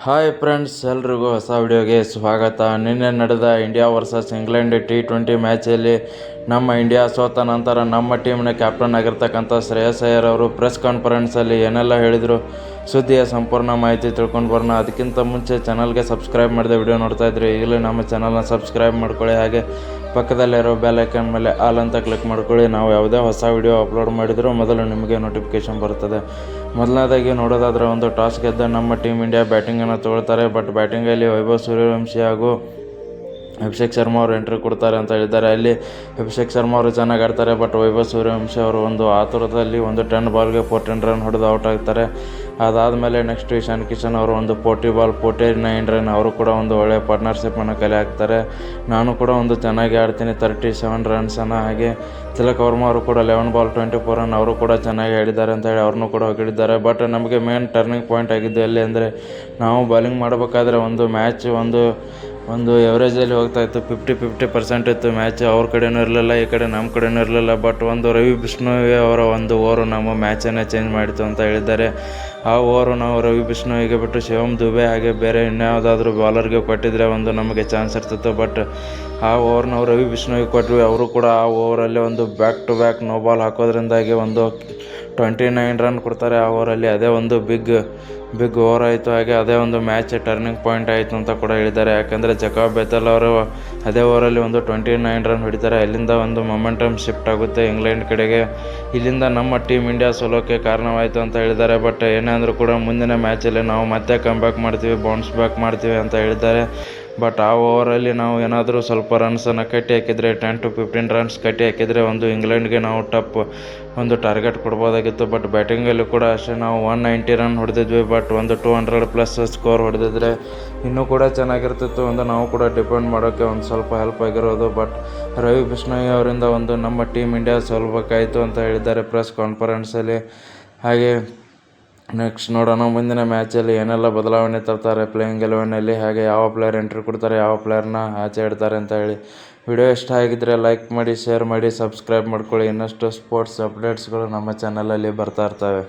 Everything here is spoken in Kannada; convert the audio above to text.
ಹಾಯ್ ಫ್ರೆಂಡ್ಸ್, ಎಲ್ರಿಗೂ ಹೊಸ ವಿಡಿಯೋಗೆ ಸ್ವಾಗತ. ನಿನ್ನೆ ನಡೆದ ಇಂಡಿಯಾ ವರ್ಸಸ್ ಇಂಗ್ಲೆಂಡ್ T20 ಮ್ಯಾಚಲ್ಲಿ ನಮ್ಮ ಇಂಡಿಯಾ ಸೋತ ನಂತರ ನಮ್ಮ ಟೀಮ್ನ ಕ್ಯಾಪ್ಟನ್ ಆಗಿರ್ತಕ್ಕಂಥ ಶ್ರೇಯಸ್ ಅಯ್ಯರ್ ಅವರು ಪ್ರೆಸ್ ಕಾನ್ಫರೆನ್ಸಲ್ಲಿ ಏನೆಲ್ಲ ಹೇಳಿದರು, ಸುದ್ದಿಯ ಸಂಪೂರ್ಣ ಮಾಹಿತಿ ತಿಳ್ಕೊಂಡು ಬರೋಣ. ಅದಕ್ಕಿಂತ ಮುಂಚೆ ಚಾನಲ್ಗೆ ಸಬ್ಸ್ಕ್ರೈಬ್ ಮಾಡಿದ ವಿಡಿಯೋ ನೋಡ್ತಾ ಇದ್ರಿ, ಈಗಲೇ ನಮ್ಮ ಚಾನಲ್ನ ಸಬ್ಸ್ಕ್ರೈಬ್ ಮಾಡ್ಕೊಳ್ಳಿ. ಹಾಗೆ ಪಕ್ಕದಲ್ಲಿರೋ ಬೆಲ್ ಐಕನ್ ಮೇಲೆ ಆಲ್ ಅಂತ ಕ್ಲಿಕ್ ಮಾಡ್ಕೊಳ್ಳಿ. ನಾವು ಯಾವುದೇ ಹೊಸ ವಿಡಿಯೋ ಅಪ್ಲೋಡ್ ಮಾಡಿದರೂ ಮೊದಲು ನಿಮಗೆ ನೋಟಿಫಿಕೇಶನ್ ಬರ್ತದೆ. ಮೊದಲನೇದಾಗಿ ನೋಡೋದಾದರೆ, ಒಂದು ಟಾಸ್ ಗೆದ್ದ ನಮ್ಮ ಟೀಮ್ ಇಂಡಿಯಾ ಬ್ಯಾಟಿಂಗನ್ನು ತಗೊಳ್ತಾರೆ. ಬಟ್ ಬ್ಯಾಟಿಂಗಲ್ಲಿ ವೈಭವ್ ಸೂರ್ಯವಂಶಿ ಹಾಗೂ ಅಭಿಷೇಕ್ ಶರ್ಮಾ ಅವರು ಎಂಟ್ರಿ ಕೊಡ್ತಾರೆ ಅಂತ ಹೇಳಿದ್ದಾರೆ. ಅಲ್ಲಿ ಅಭಿಷೇಕ್ ಶರ್ಮಾ ಅವರು ಚೆನ್ನಾಗಿ ಆಡ್ತಾರೆ. ಬಟ್ ವೈಭವ್ ಸೂರ್ಯವಂಶಿ ಅವರು ಒಂದು ಆತುರದಲ್ಲಿ ಒಂದು 10 ಬಾಲ್ಗೆ 14 ರನ್ ಹೊಡೆದು ಔಟ್ ಆಗ್ತಾರೆ. ಅದಾದಮೇಲೆ ನೆಕ್ಸ್ಟ್ ಇಶಾನ್ ಕಿಶನ್ ಅವರು ಒಂದು 40 ಬಾಲ್ 49 ರನ್, ಅವರು ಕೂಡ ಒಂದು ಒಳ್ಳೆಯ ಪಾರ್ಟ್ನರ್ಶಿಪ್ಪನ್ನು ಕಲೆ ಹಾಕ್ತಾರೆ. ನಾನು ಕೂಡ ಒಂದು ಚೆನ್ನಾಗಿ ಆಡ್ತೀನಿ 37 ರನ್ಸನ್ನು. ಹಾಗೆ ತಿಲಕ್ ವರ್ಮಾ ಅವರು ಕೂಡ 11 ಬಾಲ್ 24 ರನ್, ಅವರು ಕೂಡ ಚೆನ್ನಾಗಿ ಆಡಿದ್ದಾರೆ ಅಂತ ಹೇಳಿ ಅವ್ರನ್ನೂ ಕೂಡ ಹೊಗಳಿದ್ದಾರೆ. ಬಟ್ ನಮಗೆ ಮೇನ್ ಟರ್ನಿಂಗ್ ಪಾಯಿಂಟ್ ಆಗಿದ್ದು ಎಲ್ಲಿ ಅಂದರೆ, ನಾವು ಬಾಲಿಂಗ್ ಮಾಡಬೇಕಾದ್ರೆ ಒಂದು ಮ್ಯಾಚ್ ಒಂದು ಎವರೇಜಲ್ಲಿ ಹೋಗ್ತಾಯಿತ್ತು. 50-50% ಇತ್ತು ಮ್ಯಾಚ್. ಅವ್ರ ಕಡೆನೂ ಇರಲಿಲ್ಲ, ಈ ಕಡೆ ನಮ್ಮ ಕಡೆನೂ ಇರಲಿಲ್ಲ. ಬಟ್ ಒಂದು ರವಿ ಬಿಷ್ಣೋಯ್ ಅವರ ಒಂದು ಓವರು ನಮ್ಮ ಮ್ಯಾಚನ್ನೇ ಚೇಂಜ್ ಮಾಡಿತು ಅಂತ ಹೇಳಿದ್ದಾರೆ. ಆ ಓವರು ನಾವು ರವಿ ಬಿಷ್ಣೋಯ್ಗೆ ಬಿಟ್ಟು ಶಿವಮ್ ದುಬೆ ಹಾಗೆ ಬೇರೆ ಇನ್ಯಾವುದಾದ್ರೂ ಬಾಲರ್ಗೆ ಕೊಟ್ಟಿದ್ರೆ ಒಂದು ನಮಗೆ ಚಾನ್ಸ್ ಇರ್ತಿತ್ತು. ಬಟ್ ಆ ಓವರ್ ನಾವು ರವಿ ಬಿಷ್ಣೋಯ್ಗೆ ಕೊಟ್ವಿ. ಅವರು ಕೂಡ ಆ ಓವರಲ್ಲಿ ಒಂದು back to back no ball ಹಾಕೋದ್ರಿಂದಾಗಿ ಒಂದು 29 ರನ್ ಕೊಡ್ತಾರೆ ಆ ಓವರಲ್ಲಿ. ಅದೇ ಒಂದು ಬಿಗ್ ಓವರ್ ಆಯಿತು. ಹಾಗೆ ಅದೇ ಒಂದು ಮ್ಯಾಚ್ ಟರ್ನಿಂಗ್ ಪಾಯಿಂಟ್ ಆಯಿತು ಅಂತ ಕೂಡ ಹೇಳಿದ್ದಾರೆ. ಯಾಕೆಂದರೆ ಜಕಾಬ್ ಬೆಥೆಲ್ ಅವರು ಅದೇ ಓವರಲ್ಲಿ ಒಂದು 29 ರನ್ ಹೊಡಿತಾರೆ. ಅಲ್ಲಿಂದ ಒಂದು ಮೊಮೆಂಟಮ್ ಶಿಫ್ಟ್ ಆಗುತ್ತೆ ಇಂಗ್ಲೆಂಡ್ ಕಡೆಗೆ. ಇಲ್ಲಿಂದ ನಮ್ಮ ಟೀಮ್ ಇಂಡಿಯಾ ಸೋಲೋಕ್ಕೆ ಕಾರಣವಾಯಿತು ಅಂತ ಹೇಳಿದ್ದಾರೆ. ಬಟ್ ಏನೇ ಅಂದರೂ ಕೂಡ ಮುಂದಿನ ಮ್ಯಾಚಲ್ಲಿ ನಾವು ಮತ್ತೆ ಕಮ್ಬ್ಯಾಕ್ ಮಾಡ್ತೀವಿ, ಬೌನ್ಸ್ ಬ್ಯಾಕ್ ಮಾಡ್ತೀವಿ ಅಂತ ಹೇಳಿದ್ದಾರೆ. ಬಟ್ ಆ ಓವರಲ್ಲಿ ನಾವು ಏನಾದರೂ ಸ್ವಲ್ಪ ರನ್ಸನ್ನು ಕಟ್ಟಿ ಹಾಕಿದರೆ, 10-15 ರನ್ಸ್ ಕಟ್ಟಿ ಹಾಕಿದರೆ ಒಂದು ಇಂಗ್ಲೆಂಡ್ಗೆ ನಾವು ಟಫ್ ಒಂದು ಟಾರ್ಗೆಟ್ ಕೊಡ್ಬೋದಾಗಿತ್ತು. ಬಟ್ ಬ್ಯಾಟಿಂಗಲ್ಲಿ ಕೂಡ ಅಷ್ಟೇ, ನಾವು 190 ರನ್ ಹೊಡೆದಿದ್ವಿ. ಬಟ್ ಒಂದು 200+ ಸ್ಕೋರ್ ಹೊಡೆದಿದ್ರೆ ಇನ್ನೂ ಕೂಡ ಚೆನ್ನಾಗಿರ್ತಿತ್ತು. ಒಂದು ನಾವು ಕೂಡ ಡಿಪೆಂಡ್ ಮಾಡೋಕ್ಕೆ ಒಂದು ಸ್ವಲ್ಪ ಹೆಲ್ಪ್ ಆಗಿರೋದು. ಬಟ್ ರವಿ ಬಿಷ್ಣೋಯ್ ಅವರಿಂದ ಒಂದು ನಮ್ಮ ಟೀಮ್ ಇಂಡಿಯಾ ಸೋಲ್ಬೇಕಾಯಿತು ಅಂತ ಹೇಳಿದ್ದಾರೆ ಪ್ರೆಸ್ ಕಾನ್ಫರೆನ್ಸಲ್ಲಿ. ಹಾಗೆ ನೆಕ್ಸ್ಟ್ ನೋಡೋಣ ಮುಂದಿನ ಮ್ಯಾಚಲ್ಲಿ ಏನೆಲ್ಲ ಬದಲಾವಣೆ ತರ್ತಾರೆ ಪ್ಲೇಯಿಂಗ್ 11ನಲ್ಲಿ, ಹಾಗೆ ಯಾವ ಪ್ಲೇಯರ್ ಎಂಟ್ರಿ ಕೊಡ್ತಾರೆ, ಯಾವ ಪ್ಲೇಯರ್ನ ಆಚೆ ಇಡ್ತಾರೆ ಅಂತ ಹೇಳಿ. ವಿಡಿಯೋ ಇಷ್ಟ ಆಗಿದ್ದರೆ ಲೈಕ್ ಮಾಡಿ, ಶೇರ್ ಮಾಡಿ, ಸಬ್ಸ್ಕ್ರೈಬ್ ಮಾಡ್ಕೊಳ್ಳಿ. ಇನ್ನಷ್ಟು ಸ್ಪೋರ್ಟ್ಸ್ ಅಪ್ಡೇಟ್ಸ್ಗಳು ನಮ್ಮ ಚಾನಲಲ್ಲಿ ಬರ್ತಾ ಇರ್ತವೆ.